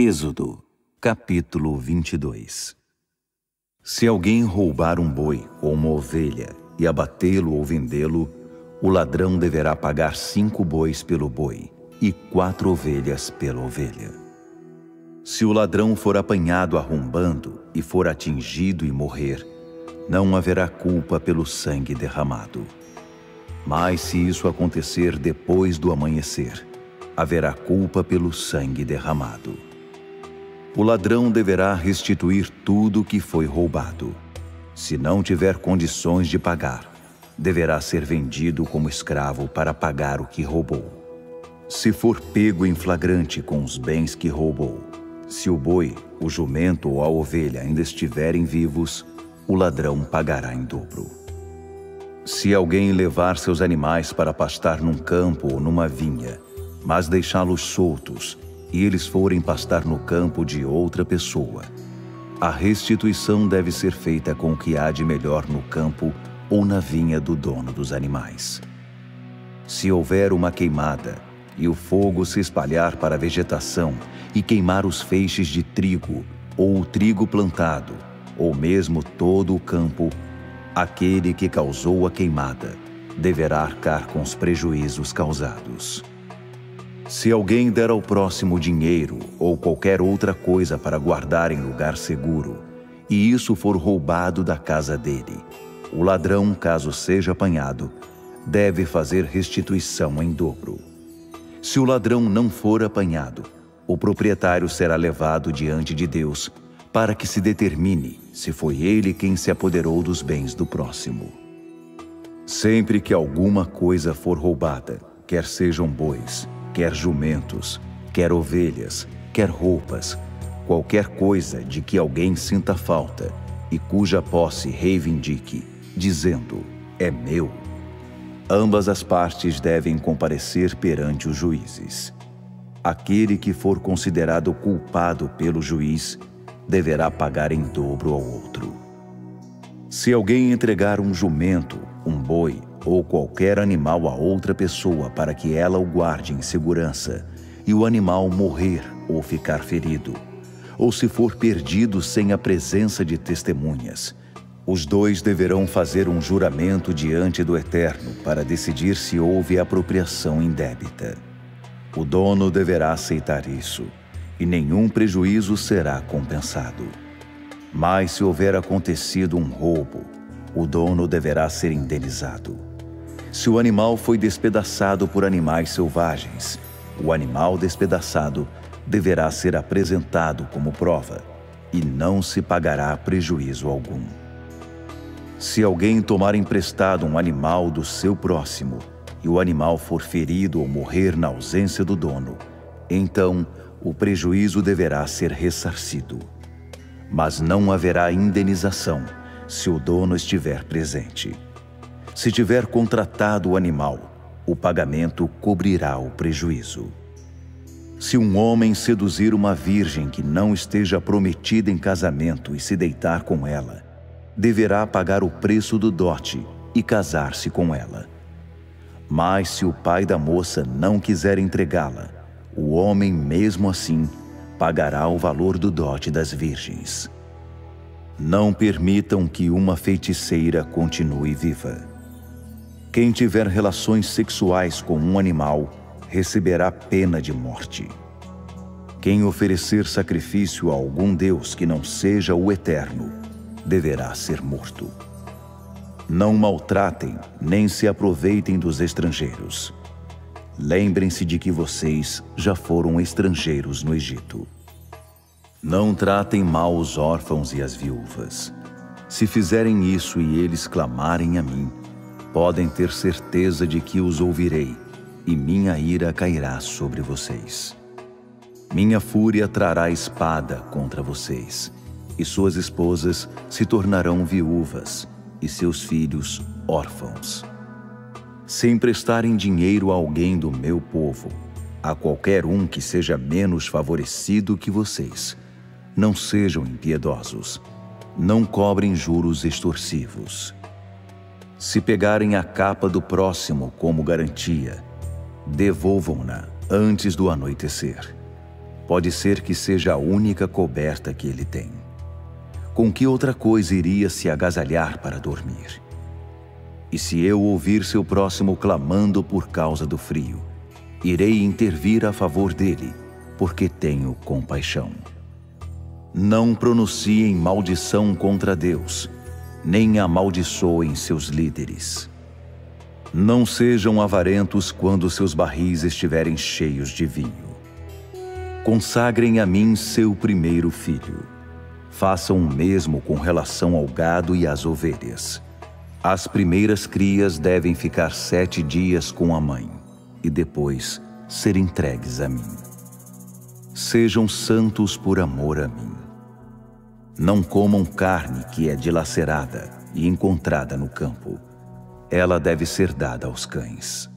Êxodo, capítulo 22. Se alguém roubar um boi ou uma ovelha e abatê-lo ou vendê-lo, o ladrão deverá pagar 5 bois pelo boi e 4 ovelhas pela ovelha. Se o ladrão for apanhado arrombando e for atingido e morrer, não haverá culpa pelo sangue derramado. Mas se isso acontecer depois do amanhecer, haverá culpa pelo sangue derramado. O ladrão deverá restituir tudo o que foi roubado. Se não tiver condições de pagar, deverá ser vendido como escravo para pagar o que roubou. Se for pego em flagrante com os bens que roubou, se o boi, o jumento ou a ovelha ainda estiverem vivos, o ladrão pagará em dobro. Se alguém levar seus animais para pastar num campo ou numa vinha, mas deixá-los soltos, e eles forem pastar no campo de outra pessoa, a restituição deve ser feita com o que há de melhor no campo ou na vinha do dono dos animais. Se houver uma queimada, e o fogo se espalhar para a vegetação e queimar os feixes de trigo, ou o trigo plantado, ou mesmo todo o campo, aquele que causou a queimada deverá arcar com os prejuízos causados. Se alguém der ao próximo dinheiro ou qualquer outra coisa para guardar em lugar seguro, e isso for roubado da casa dele, o ladrão, caso seja apanhado, deve fazer restituição em dobro. Se o ladrão não for apanhado, o proprietário será levado diante de Deus para que se determine se foi ele quem se apoderou dos bens do próximo. Sempre que alguma coisa for roubada, quer sejam bois, quer jumentos, quer ovelhas, quer roupas, qualquer coisa de que alguém sinta falta e cuja posse reivindique, dizendo, é meu, ambas as partes devem comparecer perante os juízes. Aquele que for considerado culpado pelo juiz deverá pagar em dobro ao outro. Se alguém entregar um jumento, um boi ou qualquer animal a outra pessoa para que ela o guarde em segurança, e o animal morrer ou ficar ferido, ou se for perdido sem a presença de testemunhas, os dois deverão fazer um juramento diante do Eterno para decidir se houve apropriação indébita. O dono deverá aceitar isso, e nenhum prejuízo será compensado. Mas se houver acontecido um roubo, o dono deverá ser indenizado. Se o animal foi despedaçado por animais selvagens, o animal despedaçado deverá ser apresentado como prova, e não se pagará prejuízo algum. Se alguém tomar emprestado um animal do seu próximo, e o animal for ferido ou morrer na ausência do dono, então o prejuízo deverá ser ressarcido. Mas não haverá indenização se o dono estiver presente. Se tiver contratado o animal, o pagamento cobrirá o prejuízo. Se um homem seduzir uma virgem que não esteja prometida em casamento e se deitar com ela, deverá pagar o preço do dote e casar-se com ela. Mas se o pai da moça não quiser entregá-la, o homem mesmo assim pagará o valor do dote das virgens. Não permitam que uma feiticeira continue viva. Quem tiver relações sexuais com um animal receberá pena de morte. Quem oferecer sacrifício a algum deus que não seja o Eterno deverá ser morto. Não maltratem nem se aproveitem dos estrangeiros. Lembrem-se de que vocês já foram estrangeiros no Egito. Não tratem mal os órfãos e as viúvas. Se fizerem isso e eles clamarem a mim, podem ter certeza de que os ouvirei, e minha ira cairá sobre vocês. Minha fúria trará espada contra vocês, e suas esposas se tornarão viúvas, e seus filhos órfãos. Se emprestarem dinheiro a alguém do meu povo, a qualquer um que seja menos favorecido que vocês, não sejam impiedosos, não cobrem juros extorsivos. Se pegarem a capa do próximo como garantia, devolvam-na antes do anoitecer. pode ser que seja a única coberta que ele tem. Com que outra coisa iria se agasalhar para dormir? E se eu ouvir seu próximo clamando por causa do frio, irei intervir a favor dele, porque tenho compaixão. Não pronunciem maldição contra Deus, nem amaldiçoem seus líderes. Não sejam avarentos quando seus barris estiverem cheios de vinho. Consagrem a mim seu primeiro filho. Façam o mesmo com relação ao gado e às ovelhas. As primeiras crias devem ficar 7 dias com a mãe e depois ser entregues a mim. Sejam santos por amor a mim. Não comam carne que é dilacerada e encontrada no campo. Ela deve ser dada aos cães.